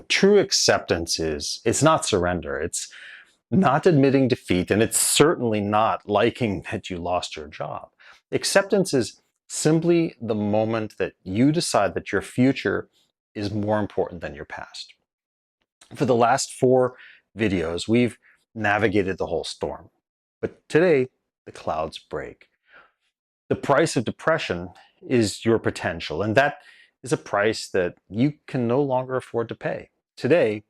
True acceptance it's not surrender. It's not admitting defeat, and it's certainly not liking that you lost your job. Acceptance is simply the moment that you decide that your future is more important than your past. For the last 4 videos, we've navigated the whole storm. But today, the clouds break. The price of depression is your potential, and that is a price that you can no longer afford to pay. Today,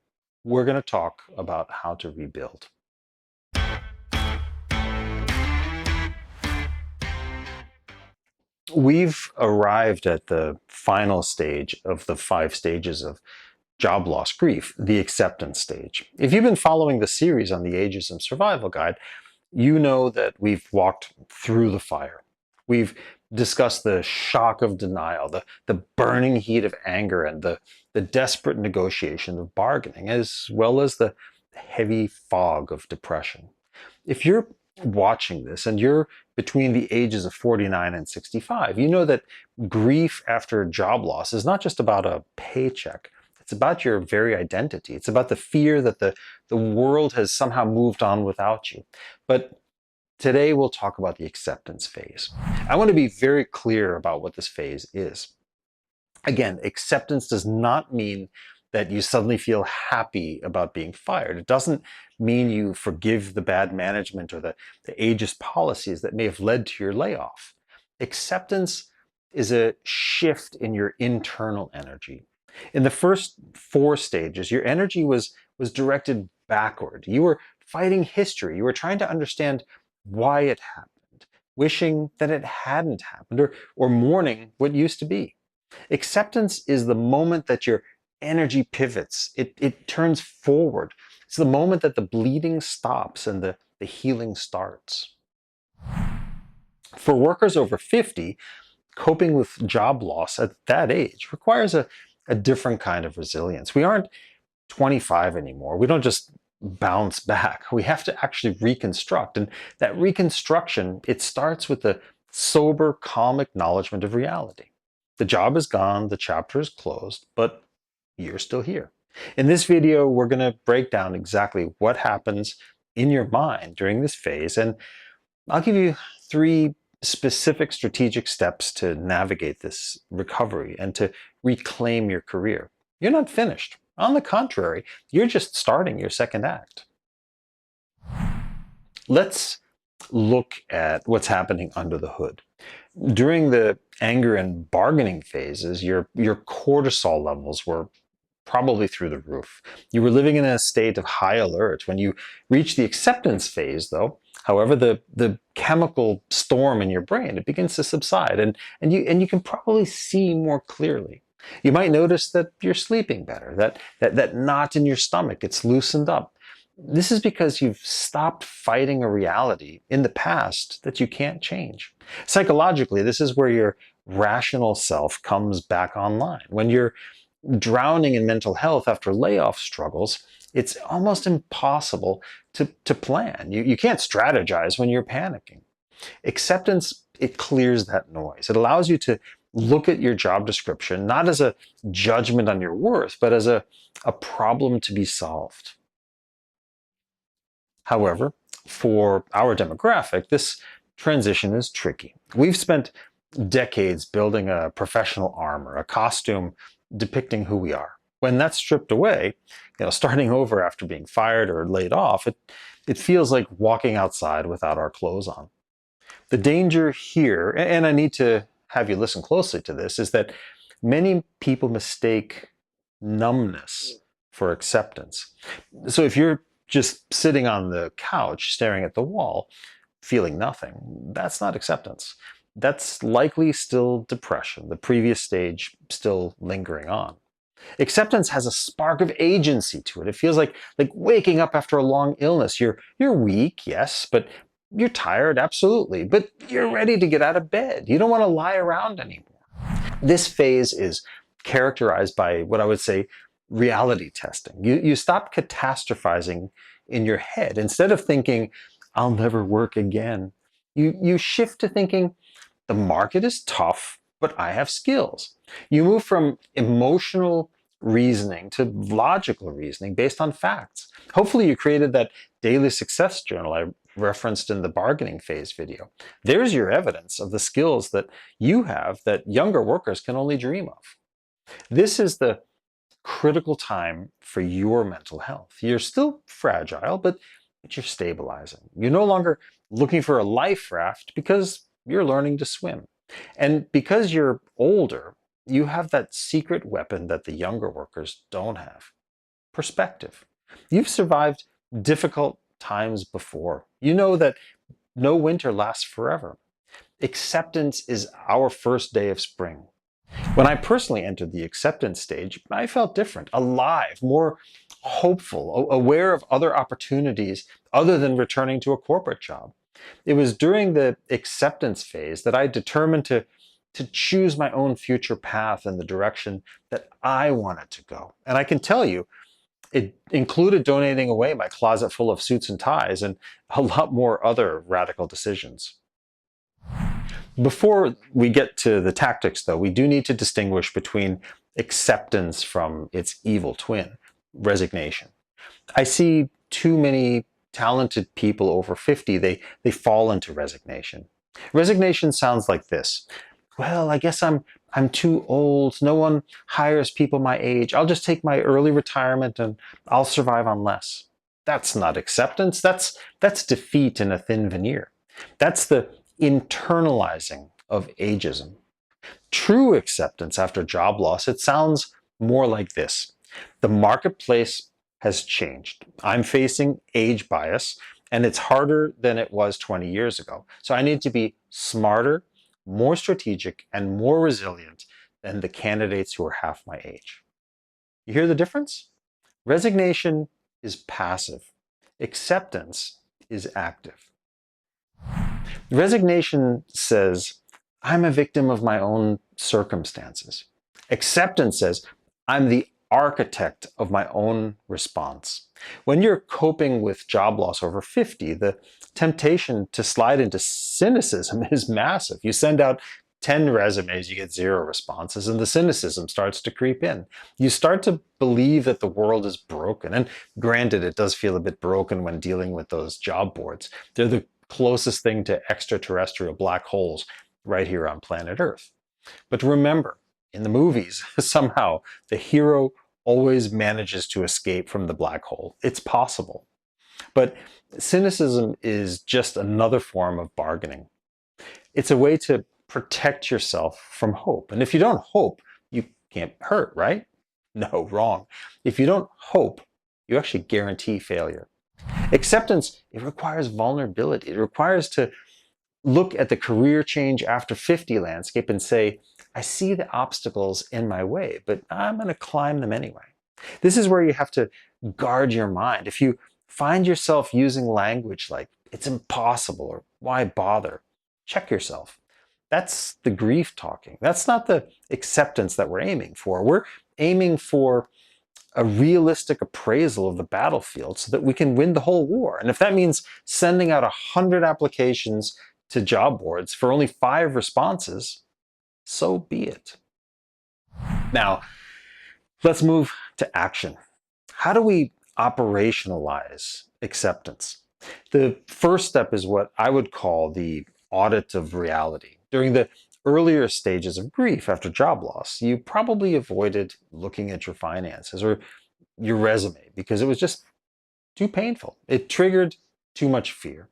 we're going to talk about how to rebuild. We've arrived at the final stage of the 5 stages of job loss grief, the acceptance stage. If you've been following the series on the Ageism Survival Guide, you know that we've walked through the fire. We've discussed the shock of denial, the burning heat of anger, and the desperate negotiation of bargaining, as well as the heavy fog of depression. If you're watching this and you're between the ages of 49 and 65, you know that grief after job loss is not just about a paycheck. It's about your very identity. It's about the fear that the world has somehow moved on without you. But today we'll talk about the acceptance phase. I want to be very clear about what this phase is. Again, acceptance does not mean that you suddenly feel happy about being fired. It doesn't mean you forgive the bad management or the ageist policies that may have led to your layoff. Acceptance is a shift in your internal energy. In the first 4 stages, your energy was directed backward. You were fighting history. You were trying to understand why it happened, wishing that it hadn't happened, or mourning what used to be. Acceptance is the moment that your energy pivots. It turns forward. It's the moment that the bleeding stops and the healing starts. For workers over 50, coping with job loss at that age requires a different kind of resilience. We aren't 25 anymore. We don't just bounce back. We have to actually reconstruct. And that reconstruction, it starts with the sober, calm acknowledgement of reality. The job is gone, the chapter is closed, but you're still here. In this video, we're going to break down exactly what happens in your mind during this phase, and I'll give you 3 specific strategic steps to navigate this recovery and to reclaim your career. You're not finished. On the contrary, you're just starting your second act. Let's look at what's happening under the hood. During the anger and bargaining phases, your cortisol levels were probably through the roof. You were living in a state of high alert. When you reach the acceptance phase, though, however, the chemical storm in your brain, it begins to subside, and you can probably see more clearly. You might notice that you're sleeping better, that knot in your stomach gets loosened up. This is because you've stopped fighting a reality in the past that you can't change. Psychologically, this is where your rational self comes back online. When you're drowning in mental health after layoff struggles, it's almost impossible to plan. You can't strategize when you're panicking. Acceptance, it clears that noise. It allows you to look at your job description not as a judgment on your worth, but as a problem to be solved. However, for our demographic, this transition is tricky. We've spent decades building a professional armor, a costume depicting who we are. When that's stripped away, starting over after being fired or laid off, it feels like walking outside without our clothes on. The danger here, and I need to have you listen closely to this, is that many people mistake numbness for acceptance. So if you're just sitting on the couch staring at the wall, feeling nothing, that's not acceptance. That's likely still depression, the previous stage still lingering on. Acceptance has a spark of agency to it. It feels like waking up after a long illness. You're weak, yes, but you're tired, absolutely. But you're ready to get out of bed. You don't want to lie around anymore. This phase is characterized by what I would say reality testing. You stop catastrophizing in your head. Instead of thinking, I'll never work again, you shift to thinking, the market is tough, but I have skills. You move from emotional reasoning to logical reasoning based on facts. Hopefully you created that daily success journal I referenced in the bargaining phase video. There's your evidence of the skills that you have that younger workers can only dream of. This is the critical time for your mental health. You're still fragile, but you're stabilizing. You're no longer looking for a life raft because you're learning to swim. And because you're older, you have that secret weapon that the younger workers don't have: perspective. You've survived difficult times before. You know that no winter lasts forever. Acceptance is our first day of spring. When I personally entered the acceptance stage, I felt different, alive, more hopeful, aware of other opportunities other than returning to a corporate job. It was during the acceptance phase that I determined to choose my own future path in the direction that I wanted to go. And I can tell you, it included donating away my closet full of suits and ties and a lot more other radical decisions. Before we get to the tactics, though, we do need to distinguish between acceptance from its evil twin, resignation. I see too many talented people over 50, they fall into resignation. Resignation sounds like this: well, I guess I'm too old. No one hires people my age. I'll just take my early retirement and I'll survive on less. That's not acceptance. That's defeat in a thin veneer. That's the internalizing of ageism. True acceptance after job loss, it sounds more like this: the marketplace has changed. I'm facing age bias, and it's harder than it was 20 years ago. So I need to be smarter, more strategic, and more resilient than the candidates who are half my age. You hear the difference? Resignation is passive. Acceptance is active. Resignation says, I'm a victim of my own circumstances. Acceptance says, I'm the architect of my own response. When you're coping with job loss over 50, the temptation to slide into cynicism is massive. You send out 10 resumes, you get 0 responses, and the cynicism starts to creep in. You start to believe that the world is broken. And granted, it does feel a bit broken when dealing with those job boards. They're the closest thing to extraterrestrial black holes right here on planet Earth. But remember, in the movies, somehow the hero always manages to escape from the black hole. It's possible. But cynicism is just another form of bargaining. It's a way to protect yourself from hope. And if you don't hope, you can't hurt, right? No, wrong. If you don't hope, you actually guarantee failure. Acceptance, it requires vulnerability. It requires to look at the career change after 50 landscape and say, I see the obstacles in my way, but I'm going to climb them anyway. This is where you have to guard your mind. If you find yourself using language like, it's impossible, or why bother, check yourself. That's the grief talking. That's not the acceptance that we're aiming for. We're aiming for a realistic appraisal of the battlefield so that we can win the whole war. And if that means sending out 100 applications to job boards for only 5 responses, so be it. Now, let's move to action. How do we operationalize acceptance? The first step is what I would call the audit of reality. During the earlier stages of grief after job loss, you probably avoided looking at your finances or your resume because it was just too painful. It triggered too much fear.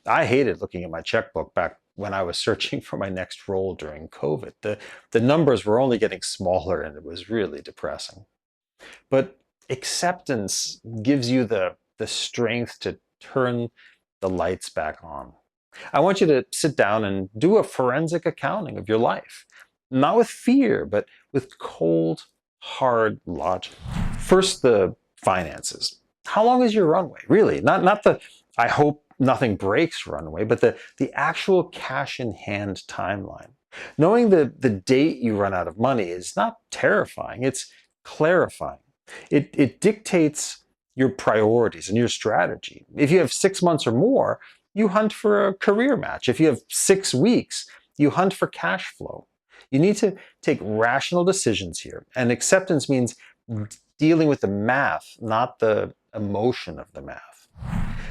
I hated looking at my checkbook back when I was searching for my next role during COVID. The numbers were only getting smaller and it was really depressing. But acceptance gives you the strength to turn the lights back on. I want you to sit down and do a forensic accounting of your life. Not with fear, but with cold, hard logic. First, the finances. How long is your runway? Really, not the I hope nothing breaks runway, but the actual cash in hand timeline. Knowing the date you run out of money is not terrifying, it's clarifying. It dictates your priorities and your strategy. If you have 6 months or more, you hunt for a career match. If you have 6 weeks, you hunt for cash flow. You need to take rational decisions here. And acceptance means dealing with the math, not the emotion of the math.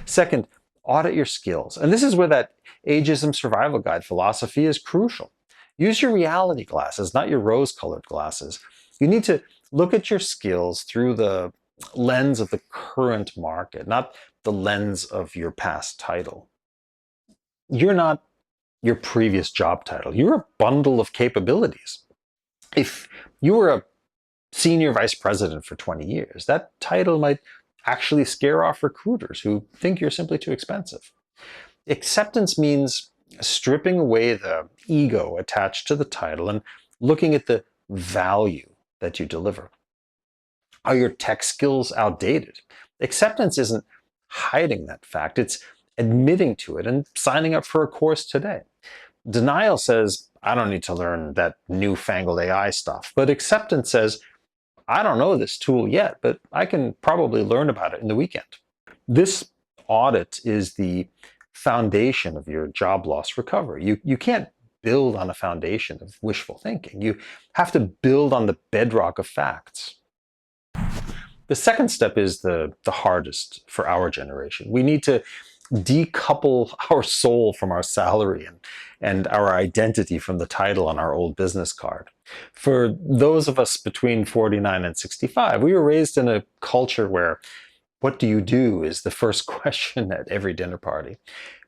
Second, audit your skills. And this is where that ageism survival guide philosophy is crucial. Use your reality glasses, not your rose-colored glasses. You need to look at your skills through the lens of the current market, not the lens of your past title. You're not your previous job title. You're a bundle of capabilities. If you were a senior vice president for 20 years, that title might actually scare off recruiters who think you're simply too expensive. Acceptance means stripping away the ego attached to the title and looking at the value that you deliver. Are your tech skills outdated? Acceptance isn't hiding that fact, it's admitting to it and signing up for a course today. Denial says, I don't need to learn that newfangled AI stuff. But acceptance says, I don't know this tool yet, but I can probably learn about it in the weekend. This audit is the foundation of your job loss recovery. You can't build on a foundation of wishful thinking. You have to build on the bedrock of facts. The second step is the hardest for our generation. We need to decouple our soul from our salary and our identity from the title on our old business card. For those of us between 49 and 65, we were raised in a culture where what do you do is the first question at every dinner party.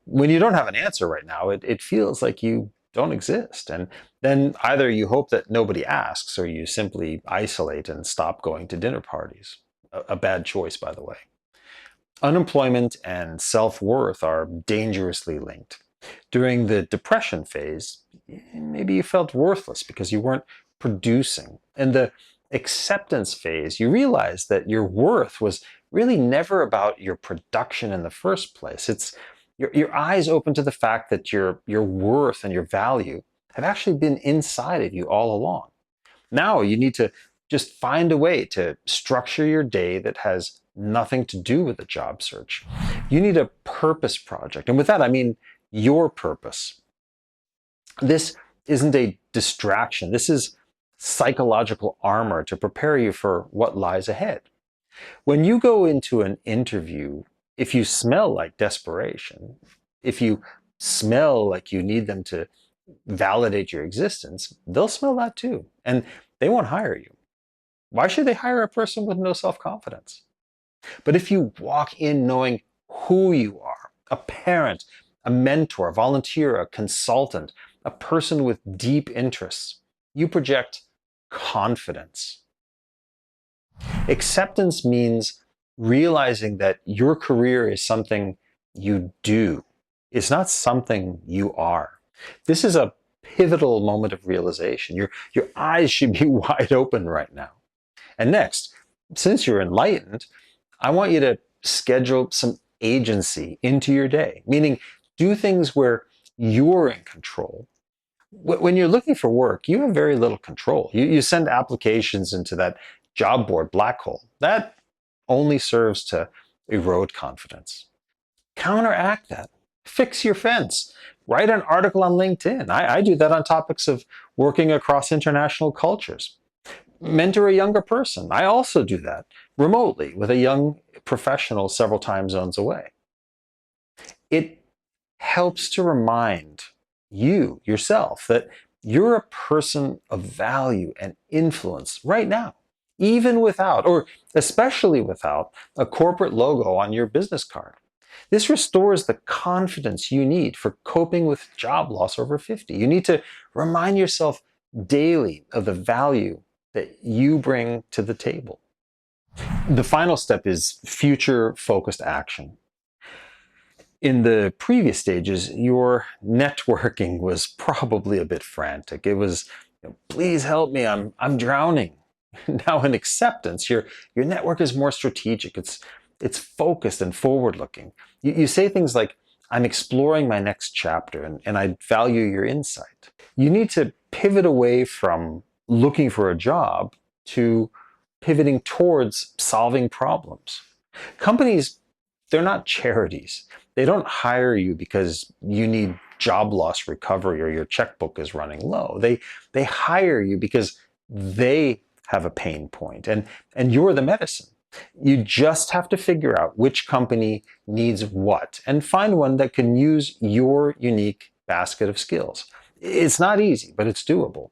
When you don't have an answer right now, it feels like you don't exist. And then either you hope that nobody asks or you simply isolate and stop going to dinner parties. A bad choice, by the way. Unemployment and self-worth are dangerously linked. During the depression phase, maybe you felt worthless because you weren't producing. In the acceptance phase, you realized that your worth was really never about your production in the first place. It's your eyes open to the fact that your worth and your value have actually been inside of you all along. Now you need to just find a way to structure your day that has nothing to do with a job search. You need a purpose project. And with that, I mean your purpose. This isn't a distraction. This is psychological armor to prepare you for what lies ahead. When you go into an interview, if you smell like desperation, if you smell like you need them to validate your existence, they'll smell that too. And they won't hire you. Why should they hire a person with no self-confidence? But if you walk in knowing who you are, a parent, a mentor, a volunteer, a consultant, a person with deep interests, you project confidence. Acceptance means realizing that your career is something you do. It's not something you are. This is a pivotal moment of realization. Your eyes should be wide open right now. And next, since you're enlightened, I want you to schedule some agency into your day, meaning do things where you're in control. When you're looking for work, you have very little control. You send applications into that job board black hole. That only serves to erode confidence. Counteract that. Fix your fence. Write an article on LinkedIn. I do that on topics of working across international cultures. Mentor a younger person. I also do that remotely with a young professional several time zones away. It helps to remind you, yourself, that you're a person of value and influence right now, even without, or especially without, a corporate logo on your business card. This restores the confidence you need for coping with job loss over 50. You need to remind yourself daily of the value that you bring to the table. The final step is future-focused action. In the previous stages, your networking was probably a bit frantic. It was, please help me, I'm drowning. Now in acceptance, your network is more strategic. It's focused and forward-looking. You say things like, I'm exploring my next chapter and I value your insight. You need to pivot away from looking for a job to pivoting towards solving problems. Companies, they're not charities. They don't hire you because you need job loss recovery or your checkbook is running low. They hire you because they have a pain point, and you're the medicine. You just have to figure out which company needs what and find one that can use your unique basket of skills. It's not easy, but it's doable.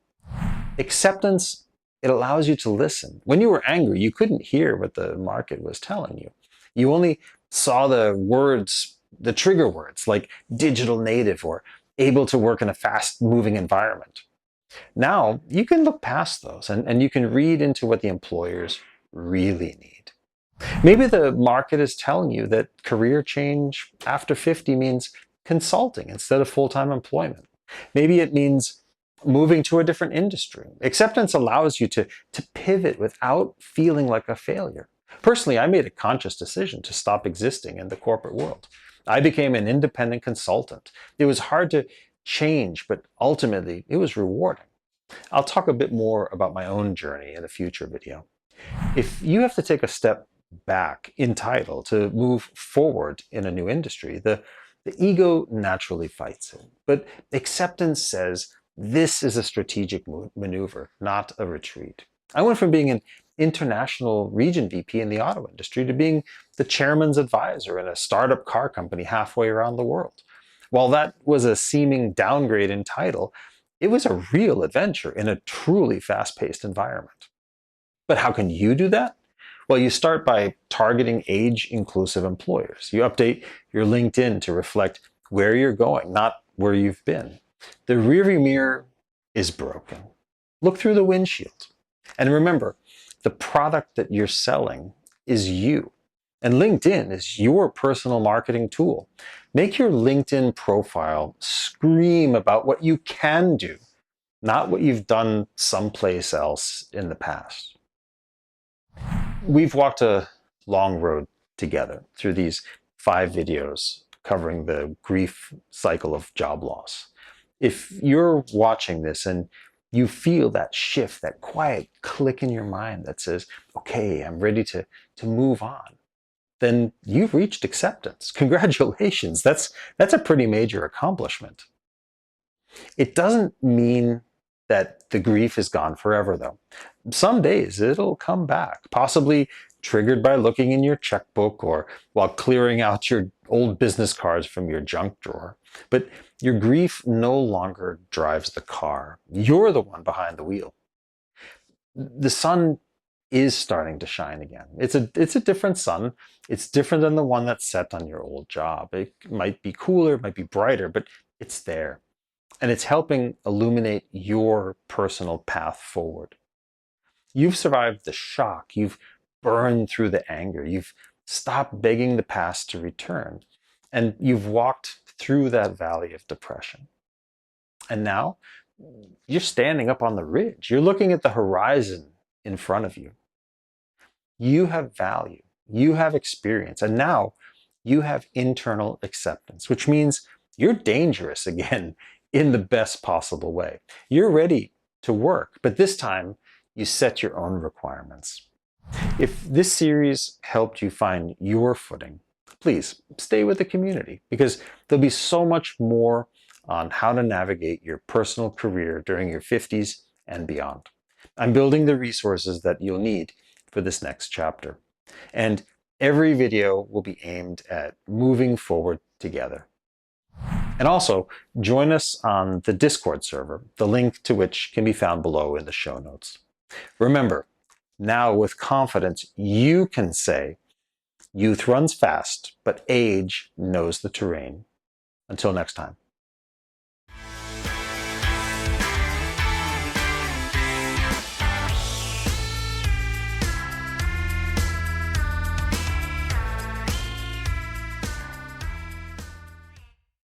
Acceptance, it allows you to listen. When you were angry, you couldn't hear what the market was telling you. You only saw the words, the trigger words like digital native or able to work in a fast moving environment. Now you can look past those and you can read into what the employers really need. Maybe the market is telling you that career change after 50 means consulting instead of full-time employment. Maybe it means moving to a different industry. Acceptance allows you to pivot without feeling like a failure. Personally, I made a conscious decision to stop existing in the corporate world. I became an independent consultant. It was hard to change, but ultimately it was rewarding. I'll talk a bit more about my own journey in a future video. If you have to take a step back in title to move forward in a new industry, the ego naturally fights it. But acceptance says, this is a strategic maneuver, not a retreat. I went from being an international region VP in the auto industry to being the chairman's advisor in a startup car company halfway around the world. While that was a seeming downgrade in title, it was a real adventure in a truly fast-paced environment. But how can you do that? Well, you start by targeting age-inclusive employers. You update your LinkedIn to reflect where you're going, not where you've been. The rearview mirror is broken. Look through the windshield. And remember, the product that you're selling is you. And LinkedIn is your personal marketing tool. Make your LinkedIn profile scream about what you can do, not what you've done someplace else in the past. We've walked a long road together through these 5 videos covering the grief cycle of job loss. If you're watching this and you feel that shift, that quiet click in your mind that says, okay, I'm ready to move on, then you've reached acceptance. Congratulations. That's a pretty major accomplishment. It doesn't mean that the grief is gone forever, though. Some days it'll come back, possibly triggered by looking in your checkbook or while clearing out your old business cards from your junk drawer. But your grief no longer drives the car. You're the one behind the wheel. The sun is starting to shine again. It's a different sun. It's different than the one that's set on your old job. It might be cooler, it might be brighter, but it's there. And it's helping illuminate your personal path forward. You've survived the shock. You've burned through the anger. You've stopped begging the past to return. And you've walked through that valley of depression. And now you're standing up on the ridge. You're looking at the horizon in front of you. You have value. You have experience. And now you have internal acceptance, which means you're dangerous again in the best possible way. You're ready to work, but this time you set your own requirements. If this series helped you find your footing, please stay with the community because there'll be so much more on how to navigate your personal career during your 50s and beyond. I'm building the resources that you'll need for this next chapter. And every video will be aimed at moving forward together. And also, join us on the Discord server, the link to which can be found below in the show notes. Remember, now with confidence, you can say, youth runs fast, but age knows the terrain. Until next time.